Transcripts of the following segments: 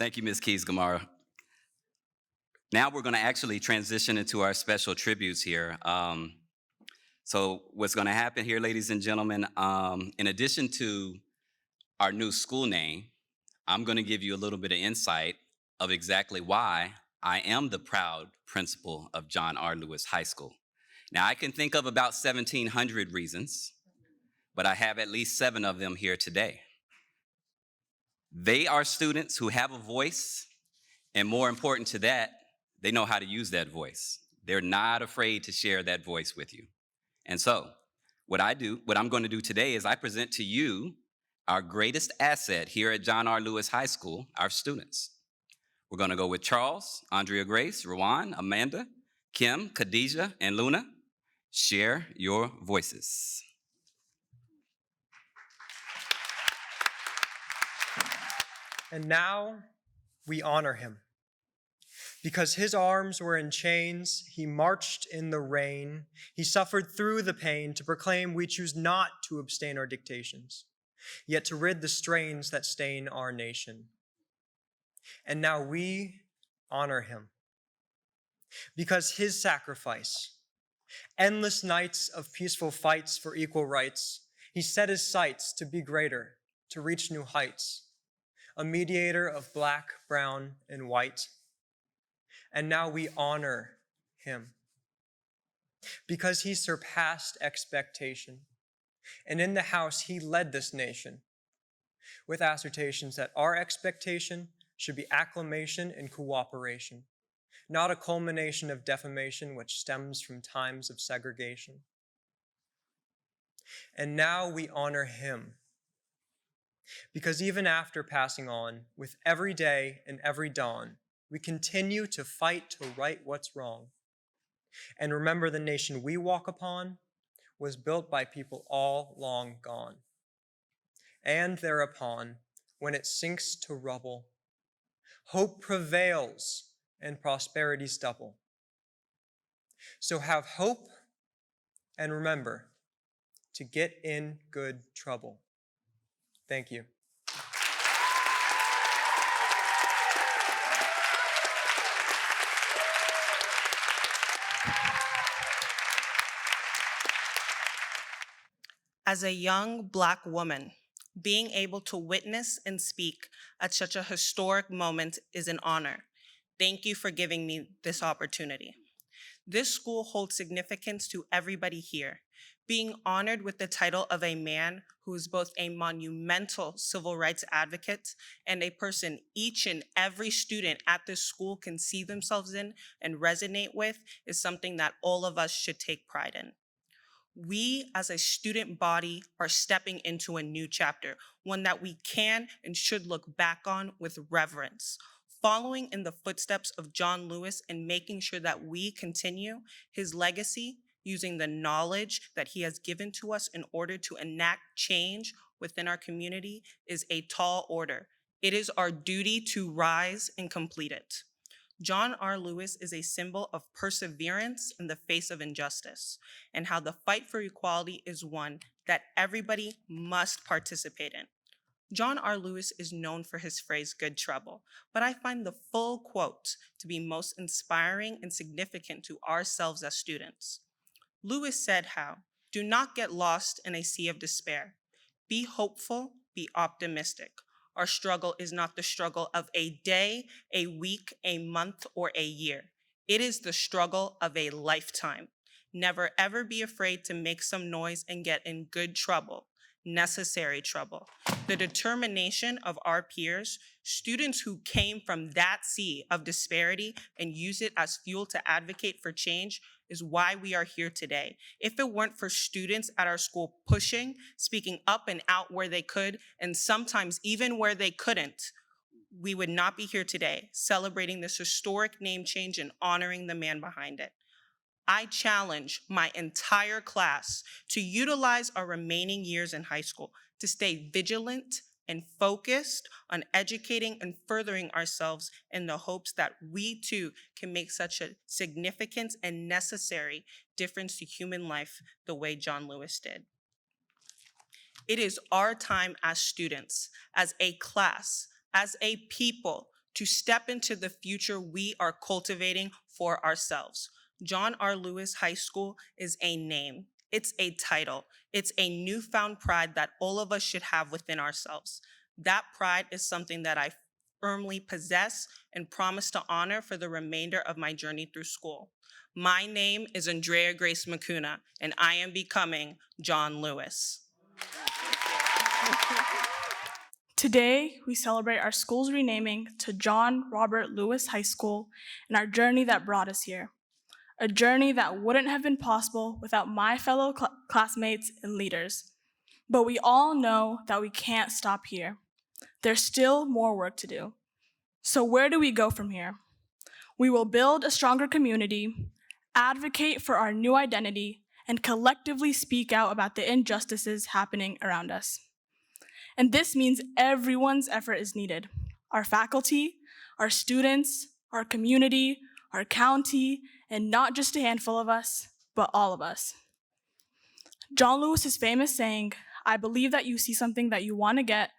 Thank you, Ms. Keys-Gamarra. Now we're going to actually transition into our special tributes here. So what's going to happen here, ladies and gentlemen, in addition to our new school name, I'm going to give you a little bit of insight of exactly why I am the proud principal of John R. Lewis High School. Now, I can think of about 1,700 reasons, but I have at least 7 of them here today. They are students who have a voice, and more important to that, they know how to use that voice. They're not afraid to share that voice with you. And so, what I'm going to do today is I present to you our greatest asset here at John R. Lewis High School, our students. We're going to go with Charles, Andrea-Grace, Rawan, Amanda, Kim, Kadija, and Luna. Share your voices. And now we honor him. Because his arms were in chains, he marched in the rain. He suffered through the pain to proclaim we choose not to abstain our dictations, yet to rid the strains that stain our nation. And now we honor him. Because his sacrifice, endless nights of peaceful fights for equal rights, he set his sights to be greater, to reach new heights, a mediator of black, brown, and white. And now we honor him because he surpassed expectation. And in the House, he led this nation with assertions that our expectation should be acclamation and cooperation, not a culmination of defamation which stems from times of segregation. And now we honor him because even after passing on, with every day and every dawn, we continue to fight to right what's wrong. And remember, the nation we walk upon was built by people all long gone. And thereupon, when it sinks to rubble, hope prevails and prosperity's double. So have hope and remember to get in good trouble. Thank you. As a young Black woman, being able to witness and speak at such a historic moment is an honor. Thank you for giving me this opportunity. This school holds significance to everybody here. Being honored with the title of a man who is both a monumental civil rights advocate and a person each and every student at this school can see themselves in and resonate with is something that all of us should take pride in. We as a student body are stepping into a new chapter, one that we can and should look back on with reverence, following in the footsteps of John Lewis and making sure that we continue his legacy using the knowledge that he has given to us in order to enact change within our community is a tall order. It is our duty to rise and complete it. John R. Lewis is a symbol of perseverance in the face of injustice and how the fight for equality is one that everybody must participate in. John R. Lewis is known for his phrase, good trouble, but I find the full quote to be most inspiring and significant to ourselves as students. Lewis said how, do not get lost in a sea of despair. Be hopeful, be optimistic. Our struggle is not the struggle of a day, a week, a month, or a year. It is the struggle of a lifetime. Never ever be afraid to make some noise and get in good trouble, necessary trouble. The determination of our peers, students who came from that sea of disparity and use it as fuel to advocate for change, is why we are here today. If it weren't for students at our school pushing, speaking up and out where they could, and sometimes even where they couldn't, we would not be here today celebrating this historic name change and honoring the man behind it. I challenge my entire class to utilize our remaining years in high school to stay vigilant and focused on educating and furthering ourselves in the hopes that we too can make such a significant and necessary difference to human life the way John Lewis did. It is our time as students, as a class, as a people, to step into the future we are cultivating for ourselves. John R. Lewis High School is a name. It's a title. It's a newfound pride that all of us should have within ourselves. That pride is something that I firmly possess and promise to honor for the remainder of my journey through school. My name is Andrea-Grace Mukuna, and I am becoming John Lewis. Today, we celebrate our school's renaming to John Robert Lewis High School and our journey that brought us here. A journey that wouldn't have been possible without my fellow classmates and leaders. But we all know that we can't stop here. There's still more work to do. So where do we go from here? We will build a stronger community, advocate for our new identity, and collectively speak out about the injustices happening around us. And this means everyone's effort is needed. Our faculty, our students, our community, our county, and not just a handful of us, but all of us. John Lewis's famous saying, "I believe that you see something that you want to get,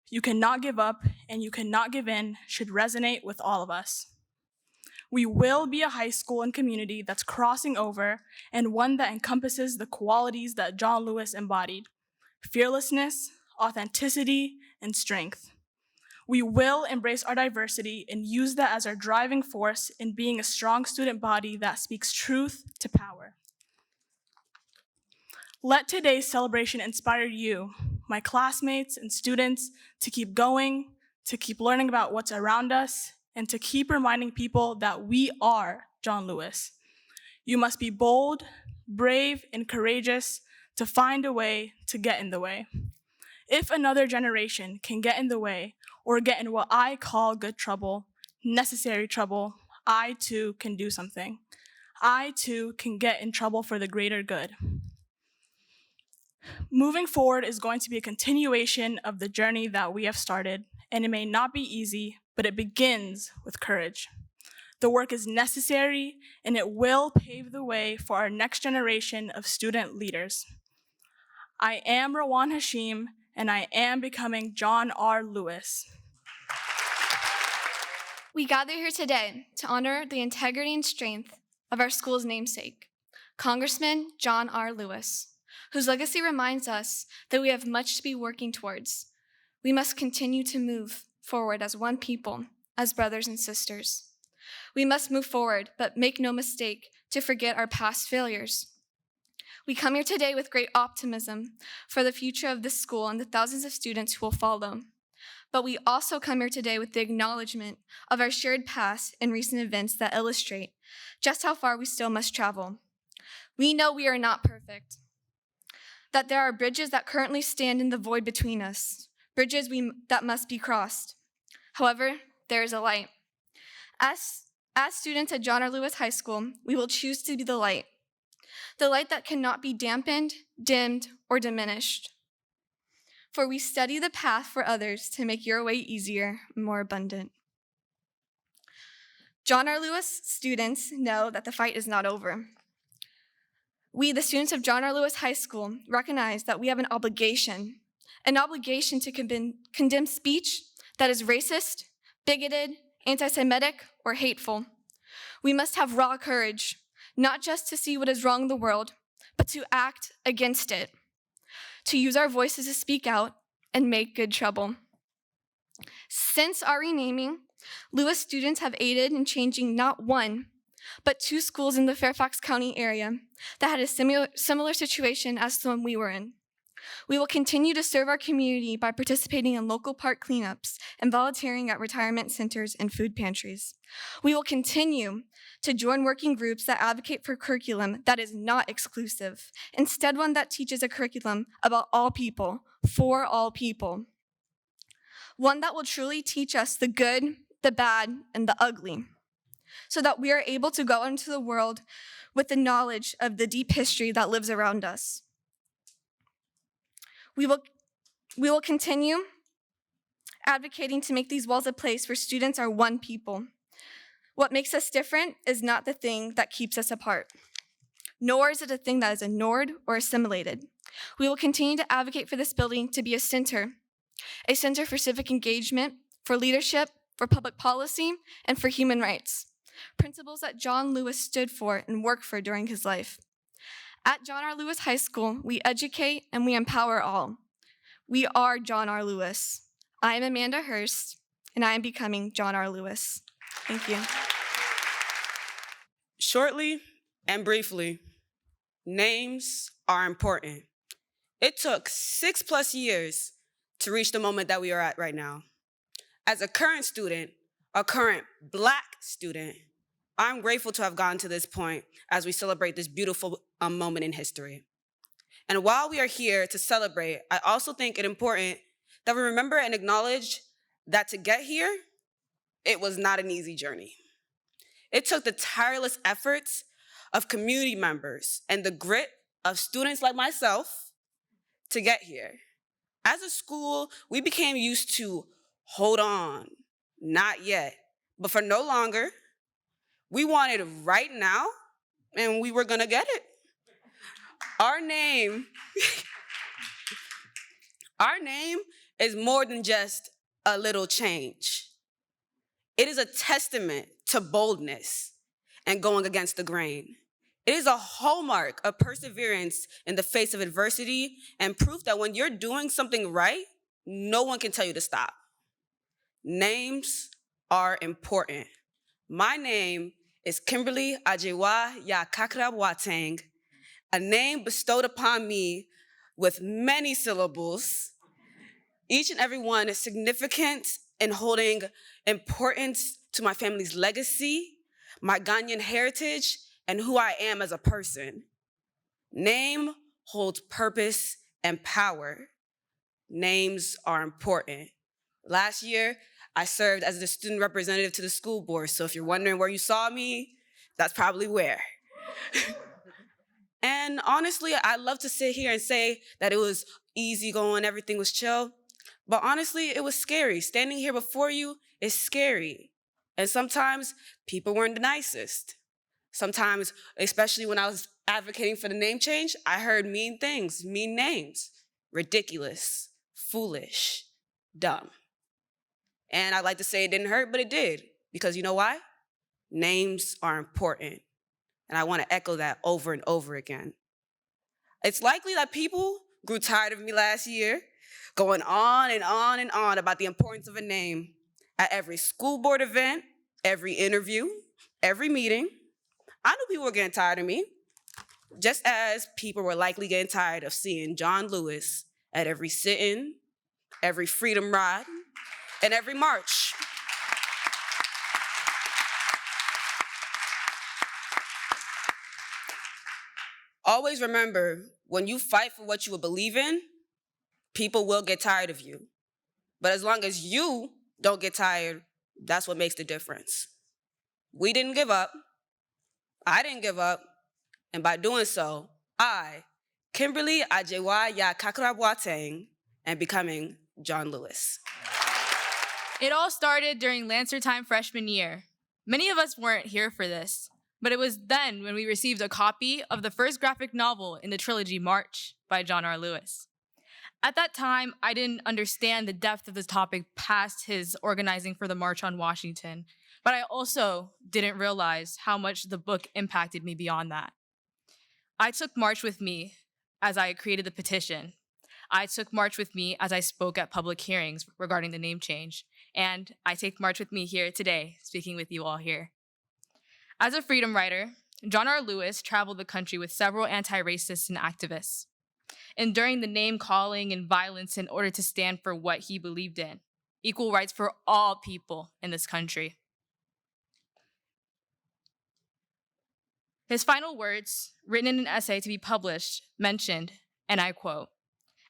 you cannot give up, and you cannot give in," should resonate with all of us. We will be a high school and community that's crossing over and one that encompasses the qualities that John Lewis embodied: fearlessness, authenticity, and strength. We will embrace our diversity and use that as our driving force in being a strong student body that speaks truth to power. Let today's celebration inspire you, my classmates and students, to keep going, to keep learning about what's around us, and to keep reminding people that we are John Lewis. You must be bold, brave, and courageous to find a way to get in the way. If another generation can get in the way or get in what I call good trouble, necessary trouble, I too can do something. I too can get in trouble for the greater good. Moving forward is going to be a continuation of the journey that we have started, and it may not be easy, but it begins with courage. The work is necessary, and it will pave the way for our next generation of student leaders. I am Rawan Hashim, and I am becoming John R. Lewis. We gather here today to honor the integrity and strength of our school's namesake, Congressman John R. Lewis, whose legacy reminds us that we have much to be working towards. We must continue to move forward as one people, as brothers and sisters. We must move forward, but make no mistake to forget our past failures. We come here today with great optimism for the future of this school and the thousands of students who will follow. But we also come here today with the acknowledgement of our shared past and recent events that illustrate just how far we still must travel. We know we are not perfect, that there are bridges that currently stand in the void between us, bridges that must be crossed. However, there is a light. As students at John R. Lewis High School, we will choose to be the light that cannot be dampened, dimmed, or diminished. For we study the path for others to make your way easier and more abundant. John R. Lewis students know that the fight is not over. We, the students of John R. Lewis High School, recognize that we have an obligation to condemn speech that is racist, bigoted, anti-Semitic, or hateful. We must have raw courage, not just to see what is wrong in the world, but to act against it, to use our voices to speak out and make good trouble. Since our renaming, Lewis students have aided in changing not one, but 2 schools in the Fairfax County area that had a similar situation as the one we were in. We will continue to serve our community by participating in local park cleanups and volunteering at retirement centers and food pantries. We will continue to join working groups that advocate for curriculum that is not exclusive, instead one that teaches a curriculum about all people, for all people. One that will truly teach us the good, the bad, and the ugly, so that we are able to go into the world with the knowledge of the deep history that lives around us. We will continue advocating to make these walls a place where students are one people. What makes us different is not the thing that keeps us apart, nor is it a thing that is ignored or assimilated. We will continue to advocate for this building to be a center for civic engagement, for leadership, for public policy, and for human rights, principles that John Lewis stood for and worked for during his life. At John R. Lewis High School, we educate and we empower all. We are John R. Lewis. I am Amanda Hurst, and I am becoming John R. Lewis. Thank you. Shortly and briefly, names are important. It took 6+ years to reach the moment that we are at right now. As a current student, a current Black student, I'm grateful to have gotten to this point as we celebrate this beautiful moment in history. And while we are here to celebrate, I also think it important that we remember and acknowledge that to get here, it was not an easy journey. It took the tireless efforts of community members and the grit of students like myself to get here. As a school, we became used to hold on, not yet, but for no longer. We wanted it right now, and we were gonna get it. Our name is more than just a little change. It is a testament to boldness and going against the grain. It is a hallmark of perseverance in the face of adversity and proof that when you're doing something right, no one can tell you to stop. Names are important. My name is Kimberly Boateng, a name bestowed upon me with many syllables, each and every one is significant in holding importance to my family's legacy, my Ghanaian heritage, and who I am as a person. Name holds purpose and power. Names are important. Last year, I served as the student representative to the school board, so if you're wondering where you saw me, that's probably where. And honestly, I'd love to sit here and say that it was easy going, everything was chill, but honestly, it was scary. Standing here before you is scary. And sometimes people weren't the nicest. Sometimes, especially when I was advocating for the name change, I heard mean things, mean names, ridiculous, foolish, dumb. And I'd like to say it didn't hurt, but it did. Because you know why? Names are important. And I want to echo that over and over again. It's likely that people grew tired of me last year, going on and on and on about the importance of a name at every school board event, every interview, every meeting. I knew people were getting tired of me, just as people were likely getting tired of seeing John Lewis at every sit-in, every freedom ride, and every march. Always remember, when you fight for what you believe in, people will get tired of you. But as long as you don't get tired, that's what makes the difference. We didn't give up. I didn't give up. And by doing so, I, Kimberly Boateng, am becoming John Lewis. It all started during Lancer time freshman year. Many of us weren't here for this, but it was then when we received a copy of the first graphic novel in the trilogy March by John R. Lewis. At that time, I didn't understand the depth of this topic past his organizing for the March on Washington, but I also didn't realize how much the book impacted me beyond that. I took March with me as I created the petition. I took March with me as I spoke at public hearings regarding the name change, and I take March with me here today, speaking with you all here. As a freedom writer, John R. Lewis traveled the country with several anti-racists and activists, enduring the name-calling and violence in order to stand for what he believed in, equal rights for all people in this country. His final words, written in an essay to be published, mentioned, and I quote,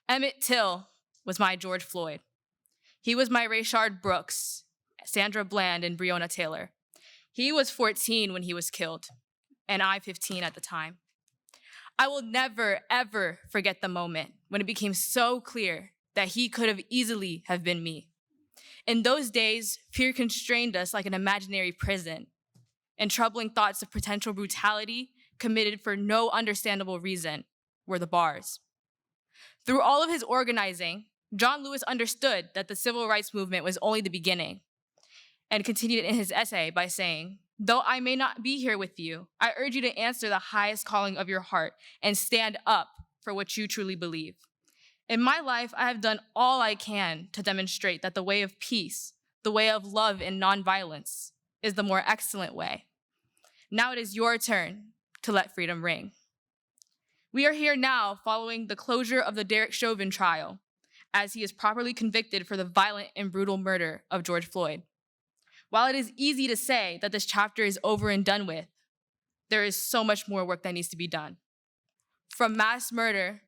"Emmett Till was my George Floyd. He was my Rayshard Brooks, Sandra Bland, and Breonna Taylor. He was 14 when he was killed, and I 15 at the time. I will never, ever forget the moment when it became so clear that he could have easily have been me. In those days, fear constrained us like an imaginary prison, and troubling thoughts of potential brutality committed for no understandable reason were the bars. Through all of his organizing, John Lewis understood that the civil rights movement was only the beginning. and continued in his essay by saying, "Though I may not be here with you, I urge you to answer the highest calling of your heart and stand up for what you truly believe. In my life, I have done all I can to demonstrate that the way of peace, the way of love and nonviolence, is the more excellent way. Now it is your turn to let freedom ring." We are here now following the closure of the Derek Chauvin trial, as he is properly convicted for the violent and brutal murder of George Floyd. While it is easy to say that this chapter is over and done with, there is so much more work that needs to be done. From mass murder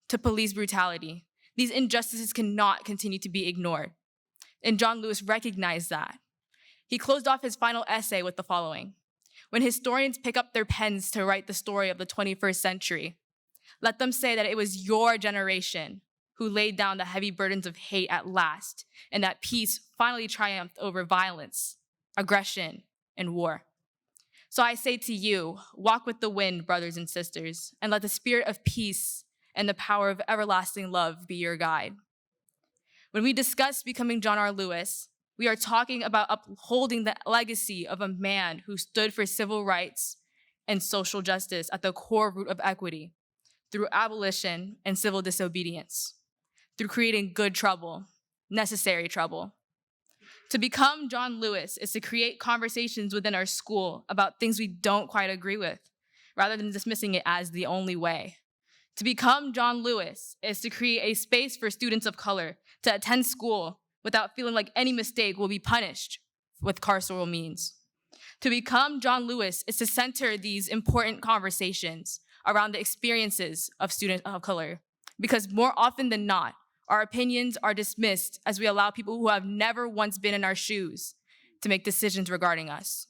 to police brutality, these injustices cannot continue to be ignored. And John Lewis recognized that. He closed off his final essay with the following: "When historians pick up their pens to write the story of the 21st century, let them say that it was your generation who laid down the heavy burdens of hate at last, and that peace finally triumphed over violence, aggression, and war. So I say to you, walk with the wind, brothers and sisters, and let the spirit of peace and the power of everlasting love be your guide." When we discuss becoming John R. Lewis, we are talking about upholding the legacy of a man who stood for civil rights and social justice at the core root of equity, through abolition and civil disobedience, through creating good trouble, necessary trouble. To become John Lewis is to create conversations within our school about things we don't quite agree with, rather than dismissing it as the only way. To become John Lewis is to create a space for students of color to attend school without feeling like any mistake will be punished with carceral means. To become John Lewis is to center these important conversations around the experiences of students of color, because more often than not, our opinions are dismissed as we allow people who have never once been in our shoes to make decisions regarding us.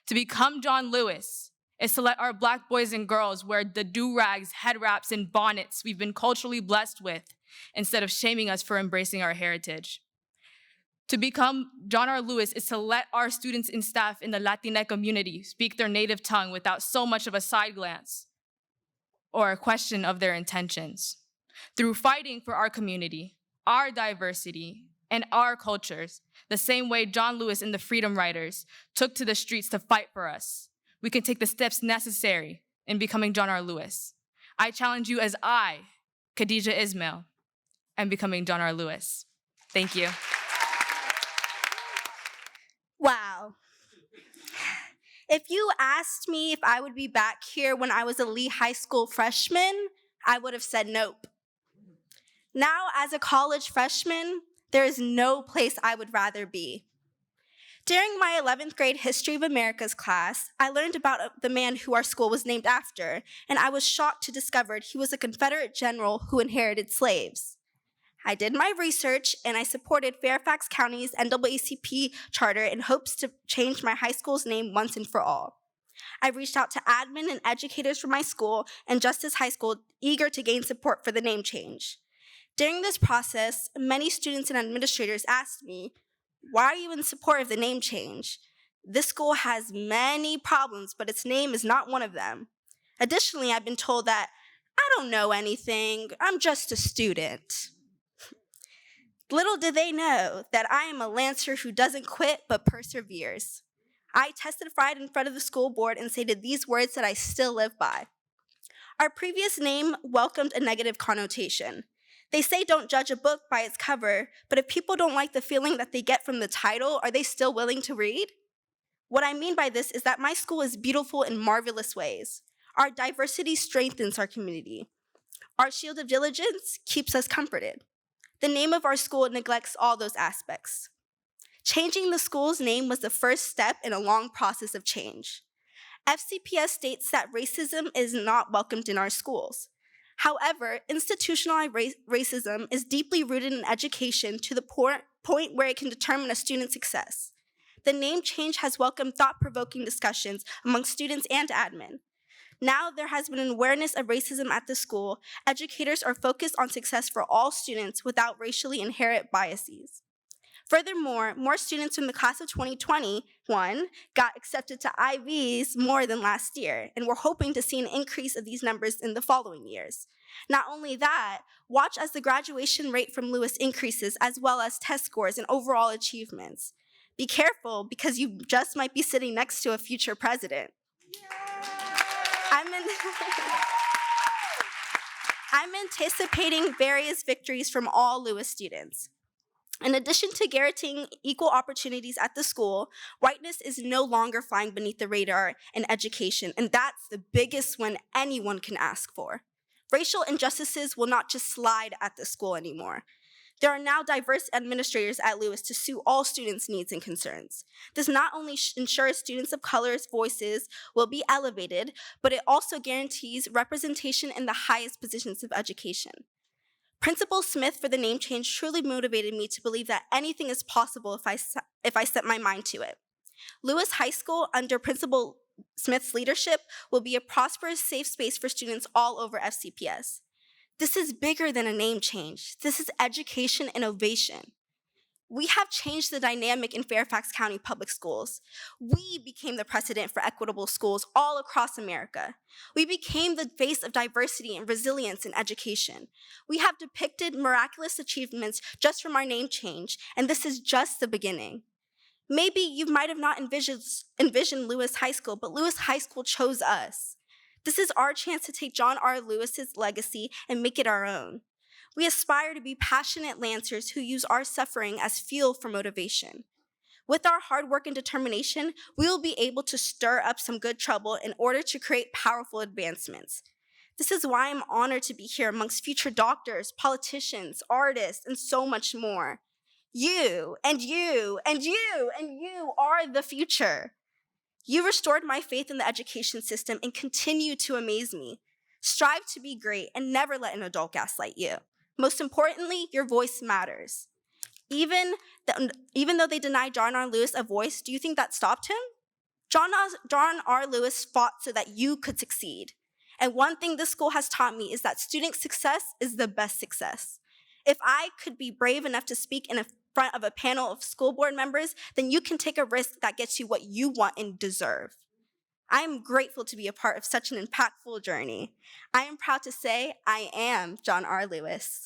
To become John Lewis is to let our Black boys and girls wear the do-rags, head wraps, and bonnets we've been culturally blessed with, instead of shaming us for embracing our heritage. To become John R. Lewis is to let our students and staff in the Latinx community speak their native tongue without so much of a side glance or a question of their intentions. Through fighting for our community, our diversity, and our cultures, the same way John Lewis and the Freedom Riders took to the streets to fight for us, we can take the steps necessary in becoming John R. Lewis. I challenge you as I, Kadija Ismail, am becoming John R. Lewis. Thank you. Wow. If you asked me if I would be back here when I was a Lee High School freshman, I would have said nope. Now, as a college freshman, there is no place I would rather be. During my 11th grade History of Americas class, I learned about the man who our school was named after, and I was shocked to discover he was a Confederate general who inherited slaves. I did my research, and I supported Fairfax County's NAACP charter in hopes to change my high school's name once and for all. I reached out to admin and educators from my school and Justice High School, eager to gain support for the name change. During this process, many students and administrators asked me, "Why are you in support of the name change? This school has many problems, but its name is not one of them." Additionally, I've been told that I don't know anything, I'm just a student. Little did they know that I am a Lancer who doesn't quit but perseveres. I testified in front of the school board and stated these words that I still live by. Our previous name welcomed a negative connotation. They say don't judge a book by its cover, but if people don't like the feeling that they get from the title, are they still willing to read? What I mean by this is that my school is beautiful in marvelous ways. Our diversity strengthens our community. Our shield of diligence keeps us comforted. The name of our school neglects all those aspects. Changing the school's name was the first step in a long process of change. FCPS states that racism is not welcomed in our schools. However, institutionalized racism is deeply rooted in education to the point where it can determine a student's success. The name change has welcomed thought-provoking discussions among students and admin. Now there has been an awareness of racism at the school. Educators are focused on success for all students without racially inherent biases. Furthermore, more students from the class of 2021 got accepted to IVs more than last year, and we're hoping to see an increase of these numbers in the following years. Not only that, watch as the graduation rate from Lewis increases, as well as test scores and overall achievements. Be careful, because you just might be sitting next to a future president. I'm anticipating various victories from all Lewis students. In addition to guaranteeing equal opportunities at the school, whiteness is no longer flying beneath the radar in education, and that's the biggest win anyone can ask for. Racial injustices will not just slide at the school anymore. There are now diverse administrators at Lewis to suit all students' needs and concerns. This not only ensures students of color's voices will be elevated, but it also guarantees representation in the highest positions of education. Principal Smith for the name change truly motivated me to believe that anything is possible if I set my mind to it. Lewis High School, under Principal Smith's leadership, will be a prosperous, safe space for students all over FCPS. This is bigger than a name change. This is education innovation. We have changed the dynamic in Fairfax County Public Schools. We became the precedent for equitable schools all across America. We became the face of diversity and resilience in education. We have depicted miraculous achievements just from our name change, and this is just the beginning. Maybe you might have not envisioned Lewis High School, but Lewis High School chose us. This is our chance to take John R. Lewis's legacy and make it our own. We aspire to be passionate Lancers who use our suffering as fuel for motivation. With our hard work and determination, we will be able to stir up some good trouble in order to create powerful advancements. This is why I'm honored to be here amongst future doctors, politicians, artists, and so much more. You, and you, and you, and you are the future. You restored my faith in the education system and continue to amaze me. Strive to be great and never let an adult gaslight you. Most importantly, your voice matters. Even though they denied John R. Lewis a voice, do you think that stopped him? John R. Lewis fought so that you could succeed. And one thing this school has taught me is that student success is the best success. If I could be brave enough to speak in front of a panel of school board members, then you can take a risk that gets you what you want and deserve. I am grateful to be a part of such an impactful journey. I am proud to say I am John R. Lewis.